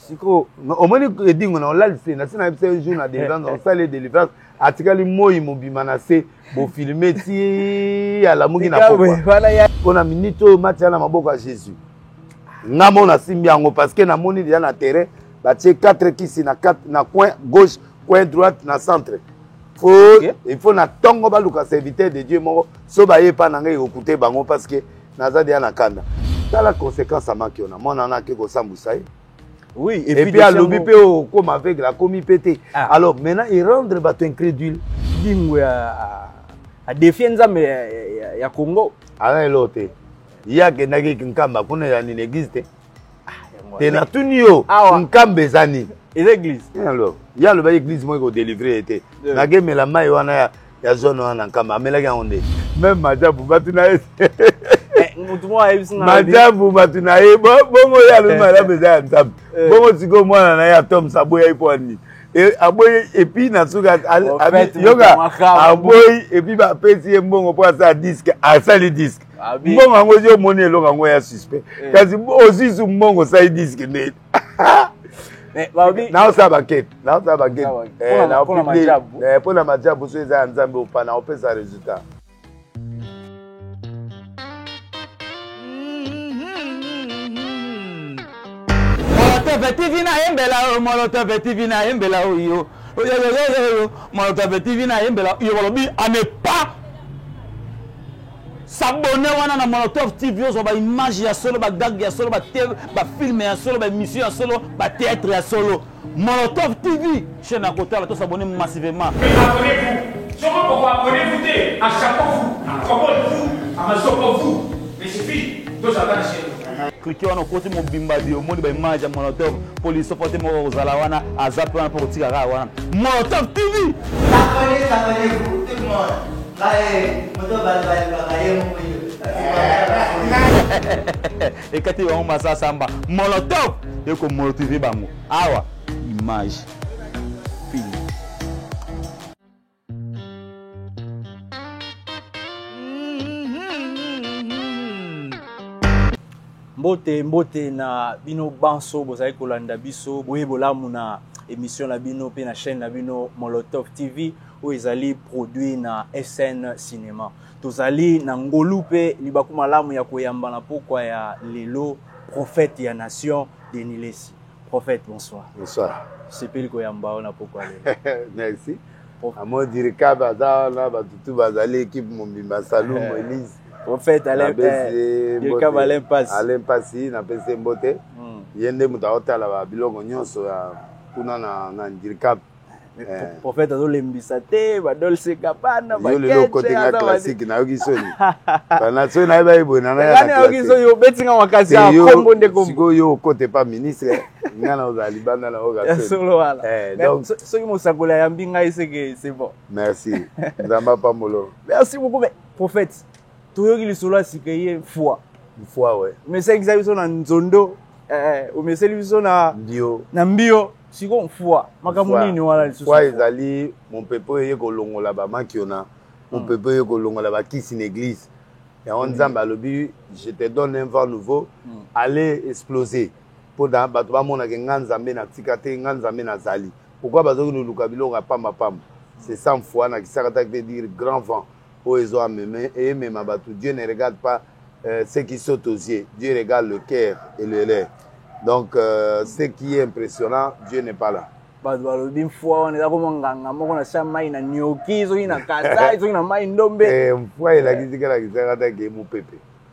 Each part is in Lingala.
Siko, au moins il dit on l'a c'est na sina un jour na délivrance, on fait les délivrances, atikali moi imobima na se bo filmer ti à la mugi na poko. On a minito match na maboko à Jésus. Ngamo na simbi yango parce que na moni déjà na terrain, ba tie 4 kisi na 4 na coin gauche, coin droite na centre. Il faut na tongo ba luka serviteur de Dieu moko so ba yepa na ngai okuté bango parce que naza dia na kanda. Ça la conséquence à makiona. Mon ana ke ko sambusa. Oui, et puis à l'obi pe comme avec la commis pété. Alors maintenant il rendre bato incrédule. Dingo a défier nzambe ya Congo. Ala elote. Ya ke nagi kinkamba kuna ya ni église te. Te na tunio nkambe zani. L'église. Alors, il y a le église moi qui délivrer était. Na game la mai wana ya zone wana nkamba amela ga onde. Même majabu batuna Majabu batuna bongo ya le mala beza nzambe. Bongo siko mwana na ya Tom Saboya ipo ni. Aboy et puis na suka yoga aboy et puis ba pesi mbongo po sa disque a sali disque. Mbongo ngo yo moni elonga ngo ya suspect. Kasi aussi su mbongo sa disque ne. Now sabaket. Pour la majabu so eza nzambe opana opesa résultat. TV na embela o Molotov TV na embela o yo. Molotov TV na embela yo lobi à ne pas s'abonner wana na Molotov TV zo ba image ya solo ba gag ya solo ba film ya solo ba émission ya solo ba théâtre ya solo. Molotov TV chaîne à côté là to s'abonner massivement. Abonnez-vous. Comment pourquoi abonnez-vous à chaque vous, à vous, à Amazon vous. Mais suffit de s'abonner chez nous. Cliquez on côté mon bimba bio mon ba image Molotov police supporter mo zala wana azap wana pour tirer wana Molotov TV. Abonnez-vous tout le monde. Et quand tu vas ça samba Molotov et comme Molotov bango awa image film. Mbote na bino banso bozali kolanda biso boye bolamu na émission na bino pe na chaîne na bino Molotov TV où ezali produit na SN Cinéma. Tozali na ngolu pe libaku malamu ya koyamba na pokwa ya lelo prophète ya nation Denis Lesi. Prophète, bonsoir. Bonsoir. C'est pile koyamba na pokwa lelo. Merci. Amo dirika baza na batutu bazali équipe Mombimba Salou Moïse. Prophète Alain Passi na pese mbote. Yende mutaota la bilongo nyonso ya kuna na dirika. Prophète azolembisa te badolse kapana ba le côté na classique na yoki soni. Bana soni na ba ibona na ya. Na yoki soni yo betinga wakasi ya kombo nde kombo. Siko yo côté pas ministre. Ngana ozali banda na oga soni. Solo wala. Donc soki mosakola ya mbinga iseke c'est bon. Merci. Nzamba pamolo. Merci beaucoup mais prophète toyoki lisolo asikaye foi. Foi ouais. Mais c'est exactement na nzondo o meseli biso na mbio. Siko foi makambo nini wala lisusu foi ezali mon pepo ye kolongola ba makiona mon pepo ye kolongola ba kisi na église ya nzambe alobi je te donne un vent nouveau allez exploser pour da bato ba mona ke nzambe na tikate nzambe na zali pourquoi bazo nous luka bilonga pamba c'est sans foi na kisaka ta dire grand vent o ezo ameme et même bato Dieu ne regarde pas ce qui saute aux yeux, Dieu regarde le cœur et le lait. Donc, ce qui est impressionnant, Dieu n'est pas là.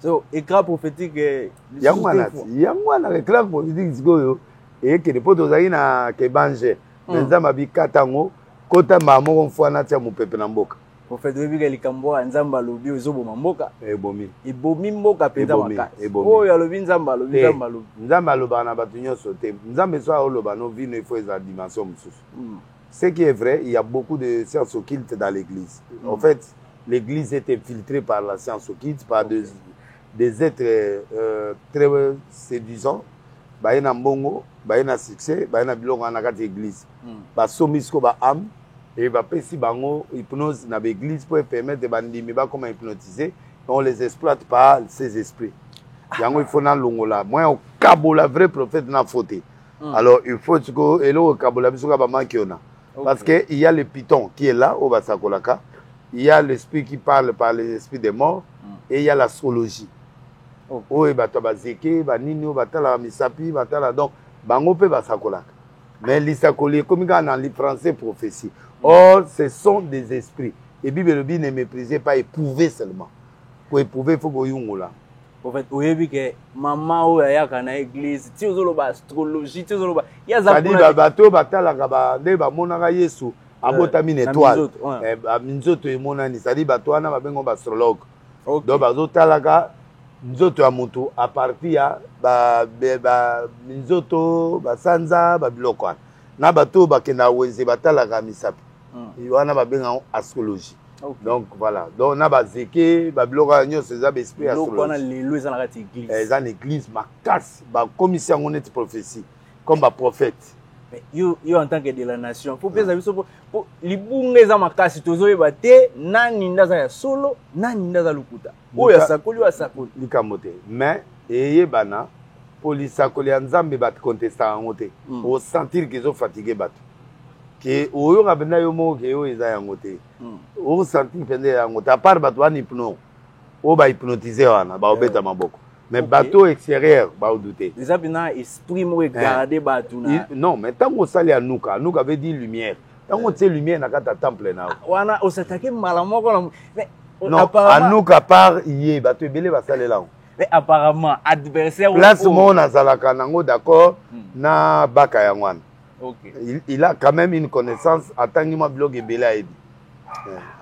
So, éclat prophétique. Yangwana, éclat prophétique, et que les potes ont na kebanje, mais ça m'a dit katango, kota maman fois na tia mon peuple namboka. Prophète Webiga likamboa nzamba lobi ozobo mboka ebomi mboka peza makati oyo alobi nzamba lobi nzamba loba na batu nyonso te nzambe so oloba no vino il faut eza dimension mususu. Ce qui est vrai, il y a beaucoup de sciences occultes dans l'église. En fait, l'église est infiltrée par la science occulte, par des êtres très séduisants. Bayena mbongo, bayena succès, bayena bilongo na kati église. Ba somisko ba âme. Et va pesi bango hypnose dans l'église pour permettre de bandimi ba comment hypnotiser, on les exploite par ces esprits. Yango il faut na longola. Moi au cabo la vrai prophète na faute. Alors, il faut que et le kabula biso ba mankiona. Parce que il y a le python qui est là au Basakolaka, il y a l'esprit qui parle par l'esprit des morts et il y a l'astrologie. Oh et bato bazeke, ba nini o batala misapi, batala donc bango pe Basakolaka. Mais l'isakoli comme dans le français prophétie. Or, ce sont des esprits. Et Bible le ne méprisez pas, éprouver seulement. Pour éprouver, il faut que vous là. En fait, vous avez que maman ou aya kana église, tu as l'astrologie, tu as il y a ça dit bateau batala kaba de ba monaka Yesu abota mine étoile. Minzoto e monani, ça dit bateau na ba bengo ba astrologue. Donc bazotala ka nzoto ya moto à partir ya ba minzoto ba sanza ba biloko na bateau ba kena wenze batala ka misapi. Wana ba benga astrologie. Donc voilà. Donc on a bazeke, babiloko agno ces esprit astrologie. Donc on a les lois dans la église. Dans l'église ma casse, ba commission on est prophétie comme ba prophète. Mais yo en tant que de la nation, faut penser biso pour libunga za makasi tozoye bate nani ndaza ya solo, nani ndaza lukuta. Oya sakoli wa sakoli likamote. Mais eye bana police sakoli nzambe bat contestant ngote. Au sentir qu'ils ont fatigué bat. Que oyo kabena yo mo ke yo eza yango te o sentir pende yango ta part bato wana hypno o ba hypnotiser wana ba obeta maboko mais bateau extérieur ba douter déjà bina esprit mo garder bato na non mais tango sali anuka veut dire lumière tango tse lumière na kata temple na wana o s'attaquer malamoko mais non anuka part yé bato ebele ba salela mais apparemment adversaire place mo na zalaka nango d'accord na baka ya wana. Okay. Il a quand même une connaissance. Attends, blog et Bela Ebi.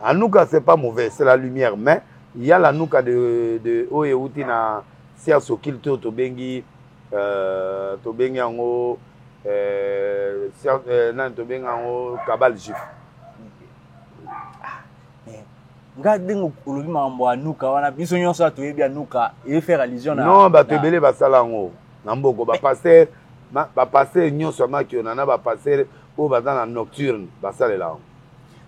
Anouka, c'est pas mauvais, c'est la lumière. Mais il y a la nouka de Oyeuti na Siaso Kilto, Tobengi, Tobengi Ango, Tobengi Ango, Kabal Jif. Regardez le mambo Anouka, on a besoin de ça, tu es bien Anouka, et faire allusion à. Non, bah, tu es belé, bah, ça là, Namboko, bah, passer. Ba passer nyonso maki onana ba passer au ba dans la nocturne ba ça là.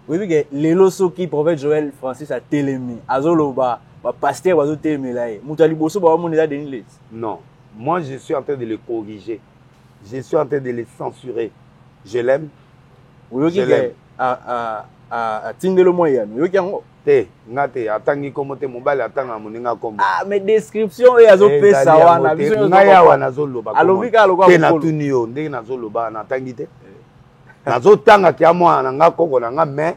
Oui que les loso qui prophète Joël Francis a télémi azoloba ba pasteur bazo télémi là muta liboso ba monela denile. Non, moi je suis en train de le corriger. Je suis en train de le censurer. Je l'aime. Oui que a tindelo moyen. Oui que te ngate atangi komote mobile atanga moninga kombo. Ah mais description et azo pesa wana biso ngaya wana zoloba alobika alokwa te na tunio ndenge na zoloba na tangi te nazo tanga kia mwana nga koko na nga mais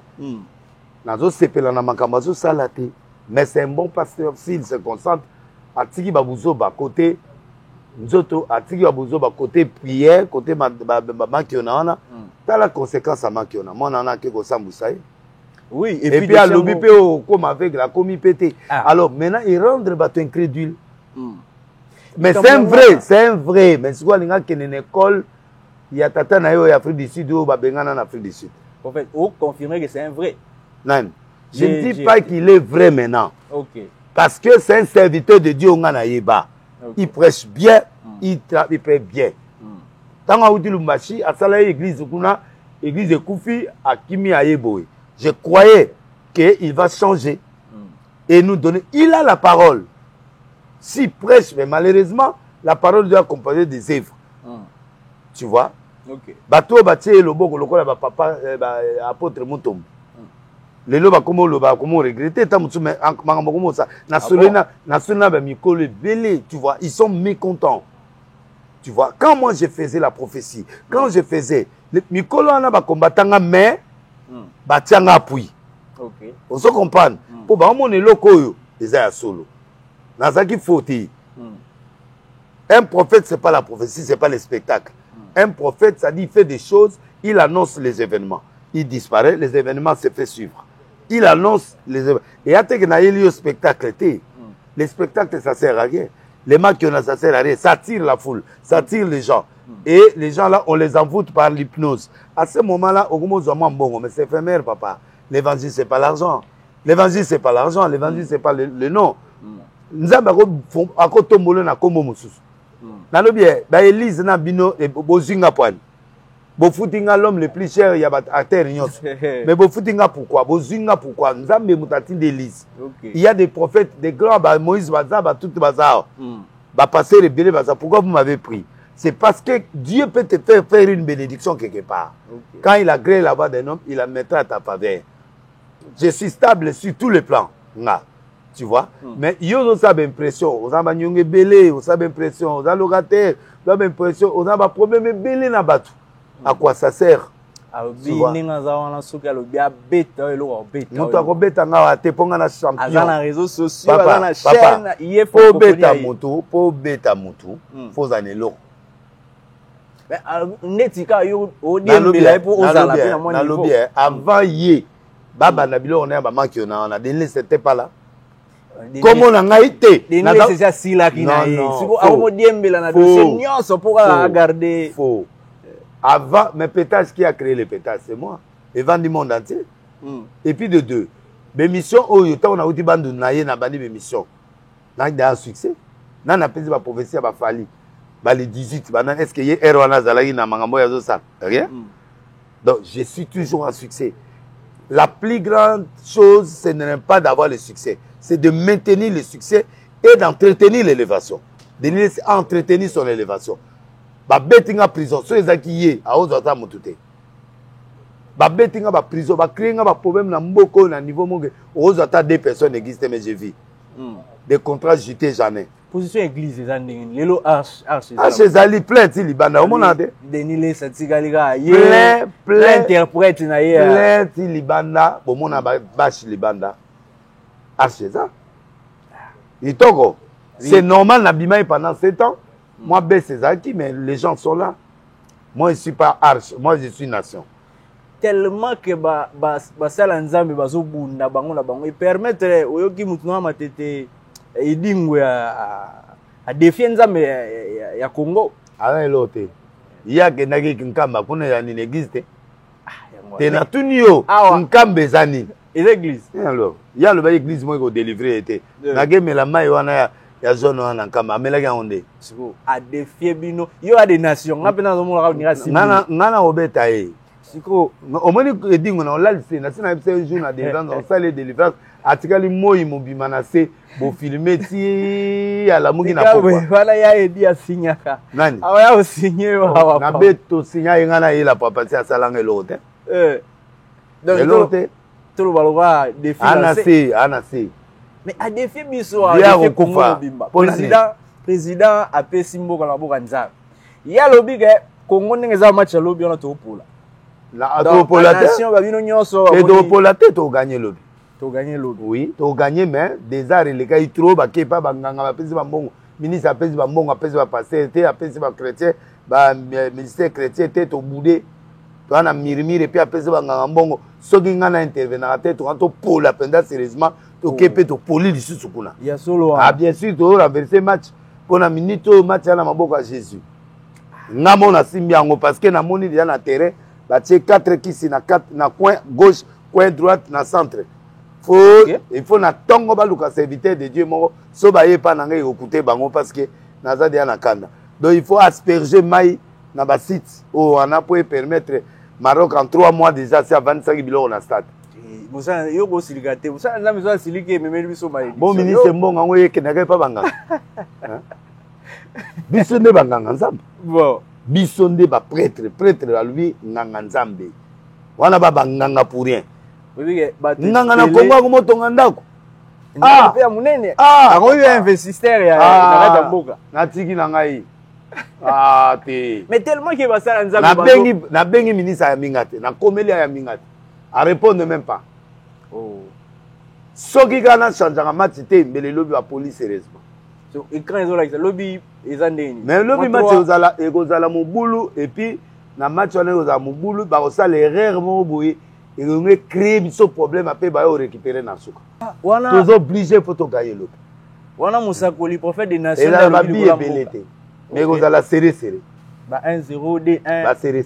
nazo sepela na makambo zo sala te mais c'est un bon pasteur s'il se concentre atiki babuzo ba côté nzoto atiki babuzo ba côté prière côté ba makiona wana tala conséquence à makiona mona na ke ko sambusa. Oui, et puis à l'obipé comme avec la commis pété. Alors maintenant il rendre bateau incrédule. Mais c'est un vrai, mais c'est quoi les gars qui est une école, il y a tata na yo Afrique du Sud ou babengana en Afrique du Sud. En fait, vous confirmez que c'est un vrai. Non. Je ne dis pas qu'il est vrai maintenant. OK. Parce que c'est un serviteur de Dieu ngana yeba. Il prêche bien, il prêche bien. Tant que Lumbashi a salé église kuna, église de Koufi à Kimi Ayeboy. Je croyais qu'il va changer et nous donner. Il a la parole. S'il prêche, mais malheureusement, la parole doit accompagner des œuvres. Tu vois? Ok. Bateau, bâti, le beau, le corps, papa, apôtre Moutom. Le loba, comment regretter, mais ça. National, Mikolo, Belé, tu vois, ils sont mécontents. Tu vois, quand moi je faisais la prophétie, quand je faisais, Mikolo, on a combattant, mais. Batianga appui. OK. On se comprend. Pour ba mon eloko les a solo. Nazaki foti. Un prophète c'est pas la prophétie, c'est pas le spectacle. Un prophète ça dit il fait des choses, il annonce les événements. Il disparaît, les événements se fait suivre. Il annonce les événements. Et à te que na yeli spectacle té. Les spectacles ça sert à rien. Les maquions ça sert à rien, ça attire la foule, ça attire les gens. Et les gens là, on les envoûte par l'hypnose. À ce moment-là, mais c'est éphémère, papa. L'évangile, c'est pas l'argent. L'évangile, c'est pas l'argent. L'évangile, c'est pas le nom. Nous avons Élise na bino et bozinga poine. Bofutinga l'homme le plus cher, il y a à terre. Mais bofutinga pourquoi? Bozinga pourquoi? Nous avons mutatin d'Élise. Il y a des prophètes, des grands, Moïse Bazar, tout Bazar. Passer les bébés Bazar. Pourquoi vous m'avez pris? c'est parce que Dieu peut te faire une bénédiction quelque part. Okay. Quand il a créé la voie d'un homme, il la mettra à ta faveur. Je suis stable sur tous les plans. Tu vois? Mais il y a aussi l'impression, on a une belé, on a l'impression, on a locataire, on a l'impression, on a un problème belé dans bateau. À quoi ça sert? Tu vois? Moto akobeta nga te ponga na champion. Azana réseaux sociaux, azana chaîne, il faut beta moto, pour beta moto, faut zanelo. Mais netika yo odiembela pour ozala pe na moni. Na lobby avant yé. Baba Nabilo on est à manquer on a Denis c'était pas là. Comment on a été? Denis c'est ça si là qui na. Si vous avez odiembela na dossier nyonso pour regarder. Faux. Avant, mais Pétage qui a créé le Pétage, c'est moi. Et vend du monde entier. Et puis de deux. L'émission, on a eu des bandes de naïe, na bandi l'émission. On a un succès. On a payé la prophétie à Fali. Les 18, est-ce qu'il y a Erwana Zalagi na Mangambo Yazo ça? Rien. Donc, je suis toujours en succès. La plus grande chose, ce n'est pas d'avoir le succès. C'est de maintenir le succès et d'entretenir l'élévation. D'entretenir son élévation. Ba betinga prison so ezaki a ozata motute ba betinga ba prison ba créer ba problème na mboko na niveau monge ozata deux personnes existent mais j'ai vu des contrats jetés jamais position église ezanding lelo arche ezali plein ti libanda au monde ate denile satigalika ye plein interprète na ye plein ti libanda bo mona ba bash libanda arche ça itoko c'est normal na bimai pendant 7 ans. Moi, c'est Zaki, mais les gens sont là. Moi, je ne suis pas arche. Moi, je suis nation. Tellement que basala nzambe bazobunda bango na bango, ils permettent oyoki mutuna matete idingwe a défier nzambe ya Congo. Ala elote. Ya ke nagi kinkamba kuna ya ni existe. Tena tunio nkambe zani. L'église. Alors, il y a le église moi ko délivrer été. Nage mela mai wana ya zone wana nkamba amelaka onde. Siko a défier bino. Yo a des nations. Ngapena zo mola ka simi. Ngana obeta e. Siko omoni edingo na olalise na sina un jour na délivrance on sale délivrance atikali moi mobima na se bo filmer ti ala mugi na poko. Voilà ya edi asinyaka. Nani? Awaya osinye wa. Na beto sinya ngana yela papa ti asalanga elote. Donc tout le baloba défier. Anase. Mais à défier biso a défier Congo bimba. Président a pe simbo ka boka nzambe. Ya lobi ke Congo ngeza match lobi on to pola. La nation ba bino nyonso et do pola te to gagner lobi. To gagner lobi. Oui, to gagner mais des arts les cas trop ba ke pa banganga ba pesi ba mbongo. Ministre a pesi ba mbongo a pesi ba pasteur te a pesi ba chrétien ba ministère chrétien te to boudé. To ana mirimire puis a pesi ba nganga mbongo. Soki ngana intervenir te to to pola penda sérieusement. Okepe to poli lisusu kuna. Ya solo. Ah bien sûr to renverser match pour na minute match na maboko à Jésus. Ngamo na simbi yango parce que na moni déjà na terrain ba tie 4 kisi na 4 na coin gauche, coin droite na centre. Il faut na tongo ba luka serviteur de Dieu mongo so ba ye pa na ngai okuté bango parce que naza dia na kanda. Donc il faut asperger mai na ba site o ana pour permettre Maroc en 3 mois déjà c'est à 25 biloko na stade. Musa yoko silikate musa nzambe zo silike memeli biso mai bon ministre mbonga ngo yeke na pa banganga biso nde banganga nzambe bon biso nde ba prêtre la lui nganga nzambe wana ba banganga pour rien nganga na Kongo ko motonga ndako pe ya munene ako yo investisseur ya na mboka na tiki na ngai te mais tellement que basala nzambe na bengi ministre ya mingate na komeli ya mingate à répondre même pas. Ce qui a changé en matière, mais le lobby à police sérieusement. Et quand ils ont là, le lobby ils ont des. Mais le lobby match ils ont la moboulou et puis na match on est aux moboulou, bah ça l'erreur mon boy, ils ont créé ce problème après bah ils récupérer na souka. Ils sont obligés pour te gagner l'autre. Wana Musakoli prophète des nations. Et là la vie est belle. Mais ils ont la serré. Bah 1-0 D1. Bah serré.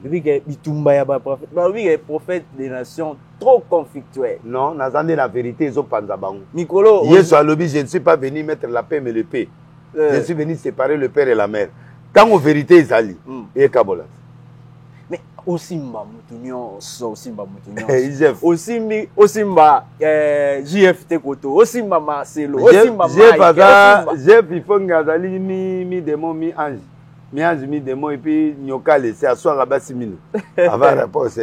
Oui, le prophète des nations trop conflictuel. Non, n'attendez la vérité, ils ont pas d'abandon. Nicolo, je ne suis pas venu mettre la paix mais le paix. Je suis venu séparer le père et la mère. Tant aux vérités, ils allient. Et Kabola. Mais Osimba Moutounion, Osimba Moutounion. Osimba JFT Koto, Osimba Marcelo, Osimba Mike. Jeff, il faut que mi démon, mi ange. Mi ange, mi démon, et puis Nyoka laissé à soi rabat 6 minutes. Avant la pause.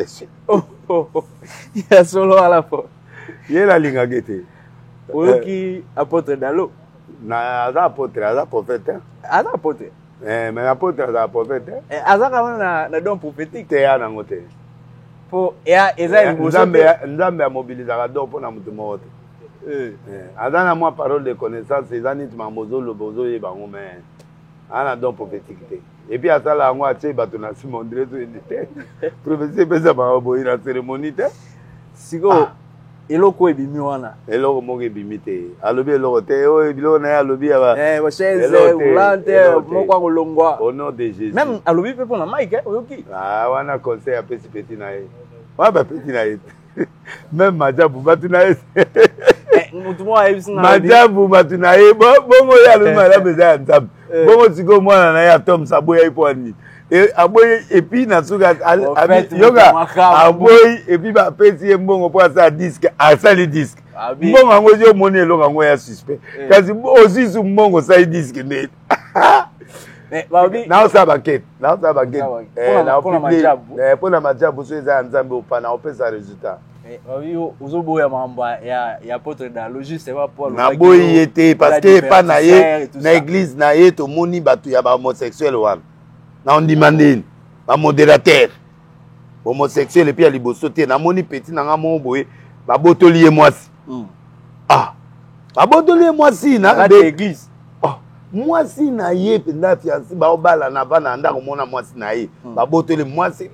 Il y a solo à la fois. Il y a la ligne à guetter. Oki apôtre Dalo. Na apôtre, prophète. Apôtre. Mais apôtre, prophète. Azaka na don prophétique. Te ya na ngote. Po ya eza Nzambe a mobilisé la don pour na mutu mote. Azana moi parole de connaissance, ezani tuma mozolo bozo yeba ngome. Ana don prophétique. Et puis asala ngo atie bato na Simon André to edite. Professeur pesa ba boyi na cérémonie te. Siko eloko ebimi wana. Eloko moko ebimi te. Alobi eloko te. O ebilo na alobi aba. Ba chaise roulante moko kolongwa. Au nom de Jésus. Même alobi pe pona Mike oyoki. Ah wana conseil a petit na ye. Wa ba petit na ye. Même Majabu batu na ye. Mutu mo ayebisi na Majabu batu na ye. Bongo ya alobi na beza nzambe. Bongo siko mwana na ya Tom Saboya ipo ani. Aboy et puis na suka yoga aboy et puis ba peti mbongo po sa disque asali disque mbongo ngo jo moni eloko ngo ya suspect kasi aussi su mbongo sa disque ne babi na sa baket pour na majabu so eza nzambe opana opesa résultat babi uzoboya mamba ya apôtre Dalo juste va pour na boy était parce que pas na ye na église na ye to moni batu ya ba homosexuel wana. On demande un modérateur homosexuel et puis à liboso te na moni petit na ngamo boye ba botolier mwasi ba botolier mwasi na l'église mwasi na ye penda fiancé ba obala na bana ndako mona mwasi na ye ba botolier mwasi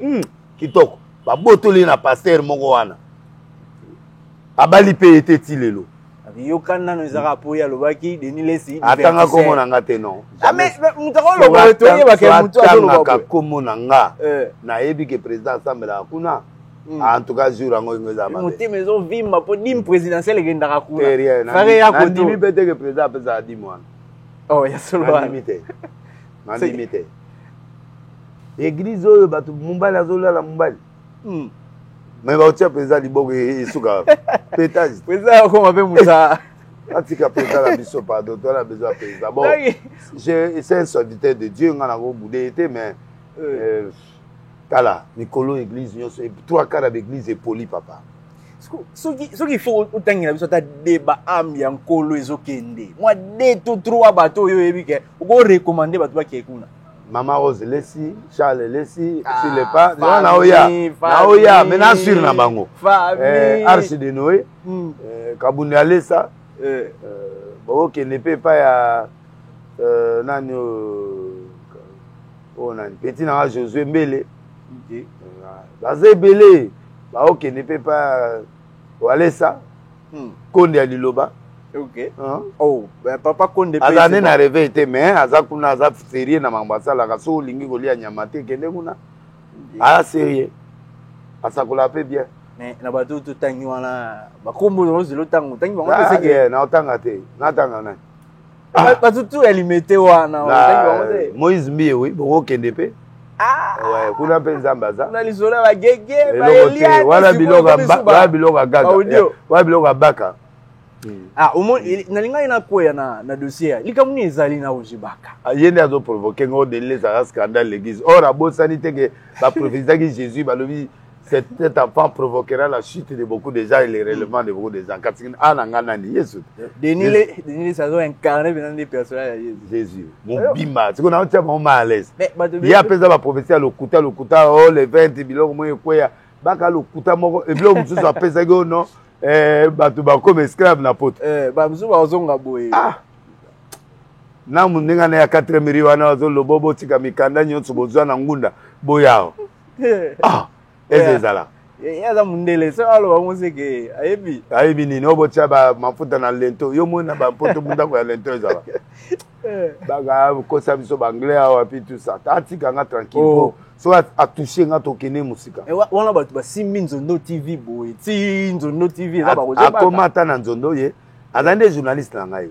kitoko ba botolier na pasteur moko wana abali pe ete tilelo yokana no ezaka po ya lobaki denilesi atanga komo na nga te non mais mutako lobo to yeba ke mutu azoloba ka komo na nga na yebi ke président assemblée kuna en tout cas jour ngo ngoza ma muti mezo vimba po dim présidentiel gendaka kuna fare ya ko dimi bete ke président pesa di mwana oh ya solo na limite église oyo batu mumbali azolala mumbali mais ba otia président liboko isuka pétage président ko mabe musa atika président la biso pardon toi la besoin président bon c'est un serviteur de Dieu ngana ko boudé été mais kala Nicolo église nyoso trois quarts de l'église est poli papa soki faut utangira biso ta débat am ya nkolo ezokende moi 2 to 3 bato yo yebike uko recommander bato ba kekuna Maman Rose Lessi, Charles Lessi, sur les pas. Naoya, maintenant sur Nabango. Arche de Noé, Kabouni Alessa, bon, qui ne peut pas nani petit nana Josué Mbele. Bazé Belé, qui ne peut pas Alessa, Konde Aliloba. Ok. Oh, ben papa Konde pe. Azane na rêvé était mais azakuna azap sérieux na mambasa la kaso lingi kolia nyamate kende kuna. Ah sérieux. Asakula pe bien. Mais na bato to tangi wana bakombo no zelo tango tangi bango c'est que na otanga te. Na tanga na. Bato tu elimité wana tangi bango te. Moïse Mie oui, boko kende pe. Ouais, kuna pe nzambaza. Na lisola ba gege ba Elia. Wala biloga gaga. Wala biloga baka. Omo nalinga ina koya na dossier likamuni ezali na ojibaka yende azo provoquer ngo de les scandale l'église or abosani te que ba prophétie que Jésus balobi cet enfant provoquera la chute de beaucoup de gens et le relèvement de beaucoup de gens katikina ananga nani Yesu denile ça doit incarner dans des personnages Jésus mon bimba c'est qu'on a un moment à l'aise il y a pesa ba prophétie lokuta oh le 20 biloko mo ekoya baka lokuta moko e biloko mususu apesa go non bato comme esclave na poto bamusu bazonga boye na munenga na ya 4 miri wana azolobo botika mikanda nyonso bozwa na ngunda boyao ezala yaza mundele so alo bamoseke ayebi nini obotia ba mafuta na lento yo mona ba poto bunda ko ya lento ezala baga kosa biso banglais awa puis tout ça tatika nga tranquille so a toucher nga tokene musika wana bato basimbi Nzondo TV boye ti Nzondo TV eza bakoza akomata na Nzondo ye azande journaliste na ngai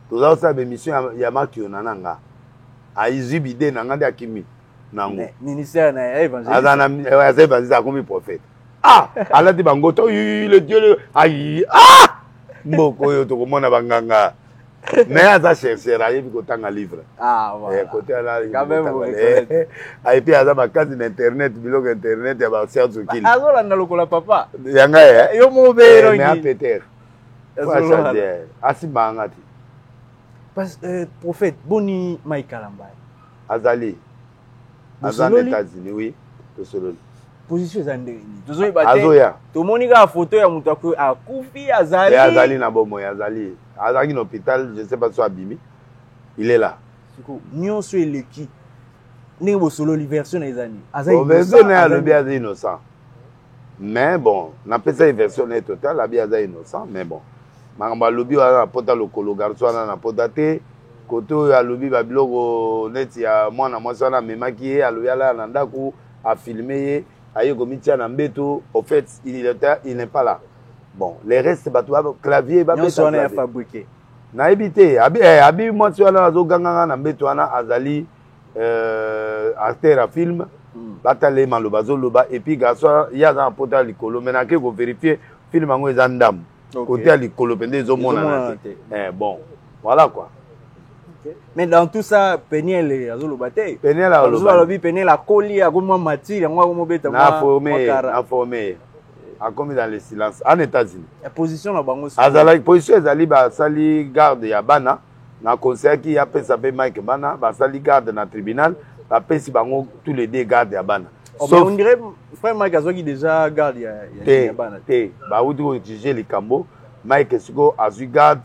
toza osa émission ya makio na nga aizibide na nga de akimi nango ministère na évangéliste azana évangéliste akomi prophète alati bangoto le Dieu ayi mboko oyo tokomona banganga mais aza chercheur ayebi kotanga livre côté et puis aza makasi na internet biloko internet ya bascience okili azolanda lokola papa yanga yo mobero mais peut-être asimbanga ti parce prophète boni Michael Mbaye azali aza aux États-Unis oui tosololi position za ndenge tozoyi bate tomoni ka photo ya mutu akufi azali na bomo azali na hôpital je sais pas so abimi il est là nyonso eleki ndenge bosololi version na ezani version na alobi aza innocent mais bon napesa version na total abi aza innocent mais bon makambo alobi wana na pota lokolo garso wana na pota te kote oyo alobi babiloko neti ya mwana mwasi wana amemaki ye alobi ala na ndako afilme ye aye komitia na mbeto au fait il n'est pas là bon les restes bato ba clavier ba beta na fabriqué na ebité abi mwasi wana azoganga na mbeto wana azali acteur à film batale maloba zoloba et puis garçon ya za pota likolo mais na ke ko vérifier film ngo eza ndam côté à likolo pende ezomona bon voilà quoi. Mais dans tout ça, Peniel azoloba te. Peniel azolobi Peniel a colli a comme mati, yango ko mobeta na formé. A commis dans le silence en États-Unis. La position na bango azala position ezali ba sali garde ya bana na conseil qui a pesa pe Mike bana ba sali garde na tribunal ba pesi bango tous les deux garde ya bana. Sauf on dirait frère Mike azoki déjà garde ya bana. Te ba uti ko utiliser les cambo Mike siko azu garde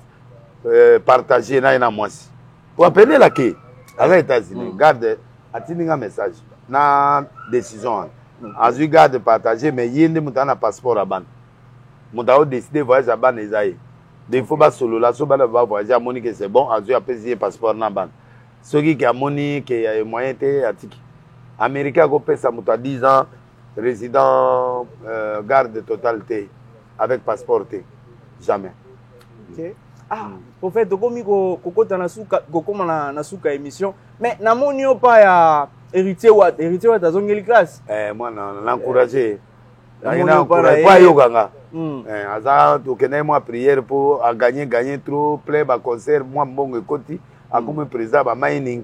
partager na mwasi. Pour appeler la quai, à les États-Unis, garde, a-t-il un message? Na décision. As eu garde partagé, mais il y a un passeport à ban. Mon a décidé de voyager à ban, il faut pas solo là, so va voyager à Monique, c'est bon, as eu un passeport à ban. Ceux qui a Monique, qui a moyen de attiquer. Américain a fait ça, 10 ans, résident, garde totalité, avec passeport, jamais. Okay. Au fait, tokomi kokota na suka kokoma na suka émission mais na moni opa ya héritier wat azongeli classe moi na encourager na pas yokanga aza to kena moi prière pour gagner trop play ba concert moi mbongo ekoti akomi président ba mining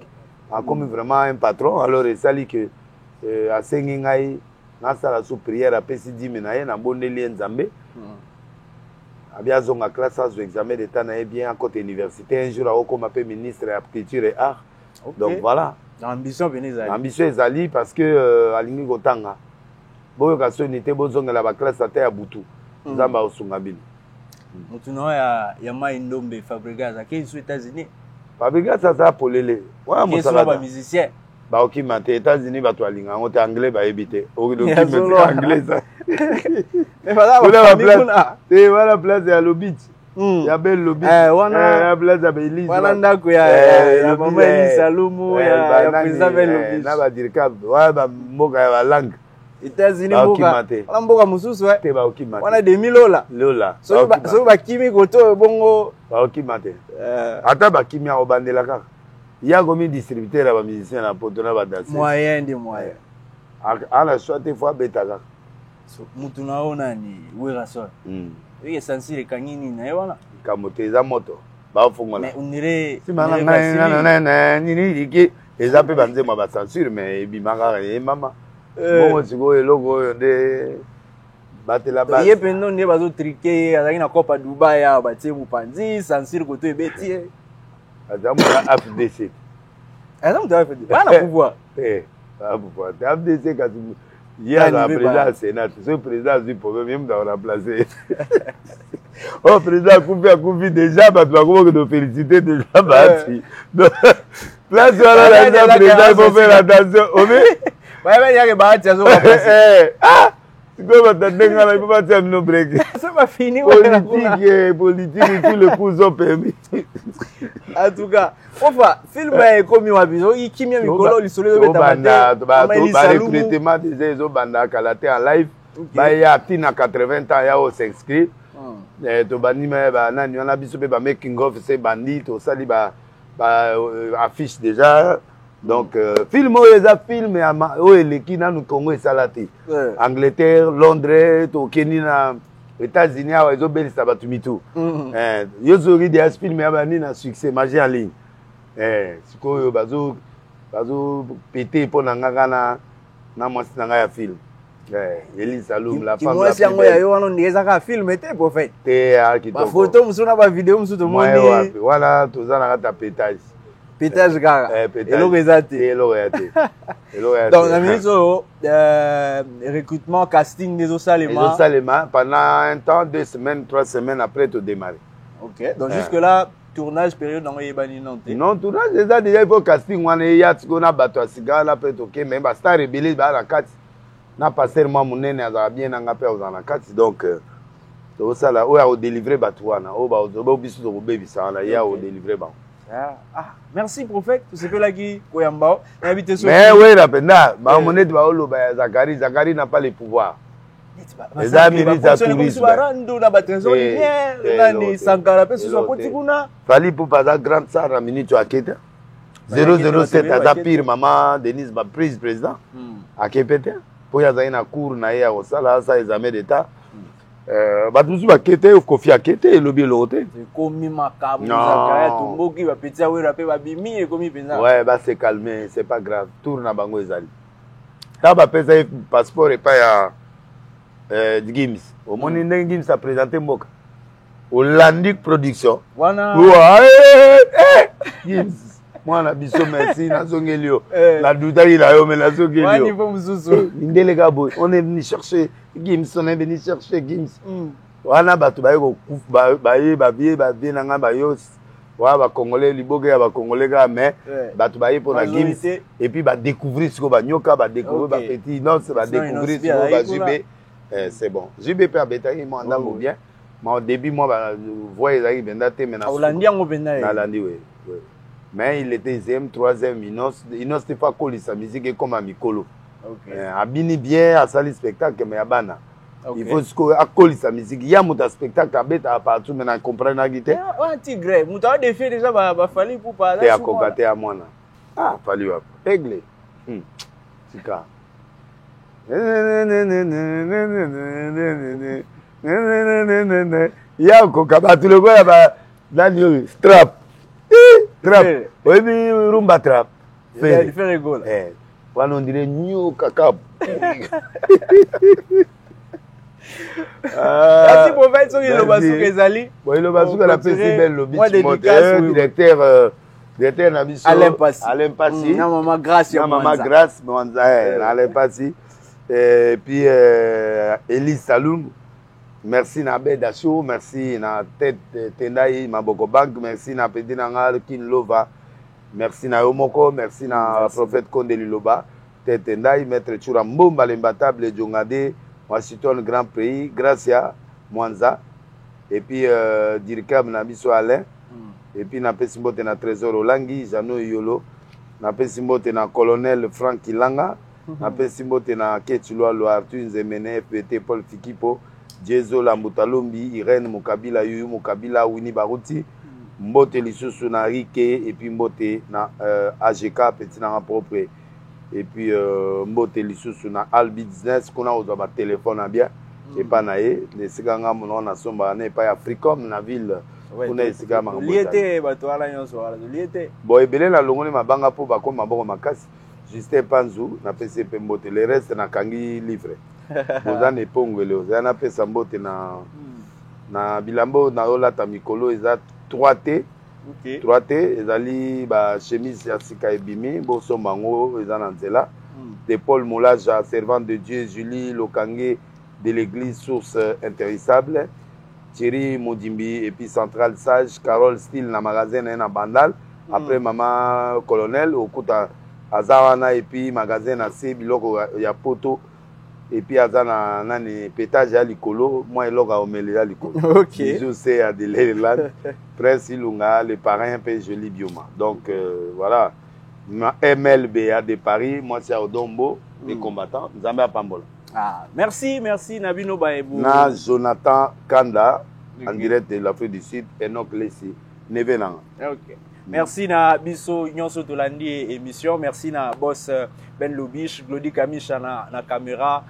akomi vraiment un patron alors esali que asengi ngai na sala sous prière apesi 10 minaye na bondeli nzambe Abia zonga classe aux examen d'état na bien à côté université un jour à comme appelé ministre de la culture et art. Donc voilà. L'ambition venez ça. L'ambition est ali parce que alingi gotanga. Boyo ka sonité bozonga la classe à terre butu. Nzamba osunga bino. Mutu no ya mai ndombe Fabregas à aux États-Unis. Fabregas ça polele. Wa musala ba musicien. Ba okima te États-Unis ba to alinga ngote anglais ba ebité. Okima anglais ça. Mais voilà la place ya Lobit. Ya belle Lobit. La place ya Elise. Wana ndako ya mama Elise Salumu ya président Lobit. Na ba dirika wa ba mboka ya langue. États-Unis mboka. Wala mboka mususu te ba okima. Wana demi lola. So ba kimi koto bongo ba okima te. Ata ba kimi obandela kaka. Ya gomi distributeur ya ba musicien na poto na ba danser. Moyen. À la soit des fois beta. So mutu naona ni Werason. Yeye sansire kangini na yona. Kamoteza moto. Ba fungola. Mais unire si mana nini iki eza pe banze ma ba censure mais bimanga e mama. Bongo siko eloko nde batela ba. Yeye pendo ne bazo triquer azaki na Copa Dubai ya batie mupanzi censure koto ebeti. Azamu FDC. Azamu FDC. Bana pouvoir. Pouvoir. FDC kasi il y a la présidence Sénat. Ce président du problème, même dans la place. Oh, président Koufi déjà, bah, tu vas comment te féliciter déjà, bah, place voilà, la président, il faut faire attention. Ouais, il y a que bah, tu as ah, c'est quoi, tu as dit, il faut pas faire nos breaks. C'est pas fini, politique, tous les coups sont permis. En tout cas, enfin, film est comme un biseau, il qui m'a mis colo, il soleil de banda, recrutement des zo banda kalaté en live, bah il y a tina 80 ans, il y a au s'inscrit. To bani mais bah nani on a biso ba making of c'est bandit, to sali ba affiche déjà Donc film oyo film oyo eleki nanu Congo esala te. Angleterre, Londres, tokeni na États-Unis awa ezobelisa bato mitu. Yozori dia film ya bani na succès magie en ligne. Sikoyo bazo pété pour nanga na mwasi nanga ya film. Elie Saloum la femme la plus belle. Moi yo wana ndeza ka film était prophète. Ba photo musuna ba vidéo musu to moni. Voilà, tozana kata pétage. Pétage kaka. Elo rezate. Donc na minute recrutement casting des Salema pendant un temps 2 semaines 3 semaines après tout démarrer. OK. Donc jusque là tournage période dans yebani non. Non, tournage déjà il faut casting wana ya tiko na bato asiga la peut OK mais ba star rebelle ba na kati. Na passer moi munene azala bien nanga pe ozana kati donc to sala o ya o délivrer batwana o ba ozo bisu to baby sana ya o délivrer ba. Merci prophète tout ce que là qui koyamba habité sur. Mais oui rapenda ba monete ba olo ba Zakari n'a pas le pouvoir. Les amis ni za tourisme. Barando na ba trésorier nani Sankara pe sur poti kuna. Fali pour pas grande star na minute aketa. 007 aza pire maman Denise ba président. Akepete. Po ya zaina cour na ya osala sa examen d'état batuzu bakete Kofi akete elobi lote komi makamu Zakaria tumboki ba petit awera pe ba bimi ekomi penza ouais ba se calmer c'est pas grave tour na bango ezali ta ba pesa passeport et pas ya Gims au moni ndenge Gims a présenté mboka Hollandique production wana Gims mwana biso merci nazongelio la doutari na yo mais nazongelio wani po mususu ndele gabo on est venu chercher Gims on est venu chercher Gims wana bato bayeko ba vie nanga ba yo wa ba congolais liboke ya ba congolais ga mais bato baye pour la Gims et puis ba découvrir ce ko ba nyoka ba découvrir ba petit non c'est ba découvrir ce ko ba Jubé c'est bon Jubé pe abetaki moi ndango bien mais au début moi ba voyer ezaki benda te mais na Hollandien ngo benda na landi oui. Mais il était 2e, 3e, Inos n'était pas collé sa musique comme à Mikolo. Abini bien à salir spectacle, mais à Bana. Il faut coller sa musique. Il y a un spectacle à bête à partout, mais on comprend la guitare. Un tigre, vous avez fait déjà, il fallait pour parler. Et à cocater à moi. Ah, fallu à régler. C'est ça. Il y a un cocabat, le gars, là, strap. Trap. Oui, mais rumba trap. Il fait rigolo. On dirait new caca. Merci pour faire ce que le basou Kezali. Oui, le basou la PC belle le moi dédicace directeur Nabiso. Alain Passi. Maman Grâce. Maman Grâce. Alain Passi. Et puis Elie Saloum. Merci na Bedacho, merci na tête Tendai Maboko Bank, merci na Petit Nangal Kinlova, merci na Yomoko, merci na prophète Kondeli Loba, tête Tendai maître Chura Mbomba l'imbattable Djongade, Washington Grand Prix, Gracia Mwanza, et puis Dirkam na Biso Alain, et puis na Pesimbote na Trésor Olangi, Jano Yolo, na Pesimbote na Colonel Frank Kilanga, na Pesimbote na Ketchulwa Lo Arthur Nzemene, FPT Paul Fikipo, Jezo Lambutalombi, Irène Mukabila, Yuyu Mukabila, Winnie Baruti, Mbote Lisusu na Rike, et puis Mbote na AGK, petit na propre, et puis Mbote Lisusu na All Business, qu'on a aux téléphone bien, et pas naé, les Siganga Monon na Somba, n'est pas Africom, na ville, on est Sigama. Liété, Batoala Yonsoir, liété. Bon, et bien la longue, ma banga pour Bako, ma bonne macasse, Justin Panzou, na PCP Mbote, le reste na Kangi livre. Ozana epongwele ozana pesa mbote na bilambo na olata mikolo eza 3T. 3T ezali ba chemise ya sika ebimi boso mango eza na nzela. De Paul Moulaja, servant de Dieu, Julie Lokange de l'église Source Intérissable, Thierry Modimbi et puis Central Sage, Carole Style na magasin na Bandal. Après maman colonel okuta azawana et puis magasin na C biloko ya poto. Et puis azana nani pétage à likolo moi eloga omele ya likolo. OK. Je sais à Deleland Prince Ilunga les parrains un peu joli bioma. Donc voilà ma MLB à de Paris, moi c'est Odombo les combattants Nzambe Pambola. Ah, merci Nabino Baebou. Na Jonathan Kanda en direct de l'Afrique du Sud Enoch Lessi Nevenanga. OK. Merci na biso nyonso tolandi émission. Merci na boss Ben Lobish, Glody Kamisha na caméra,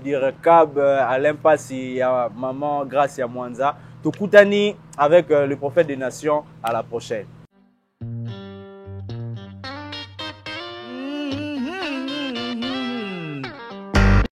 Direcab Alain Passi, maman Gracia Mwanza. Tokutani avec le prophète des nations. À la prochaine.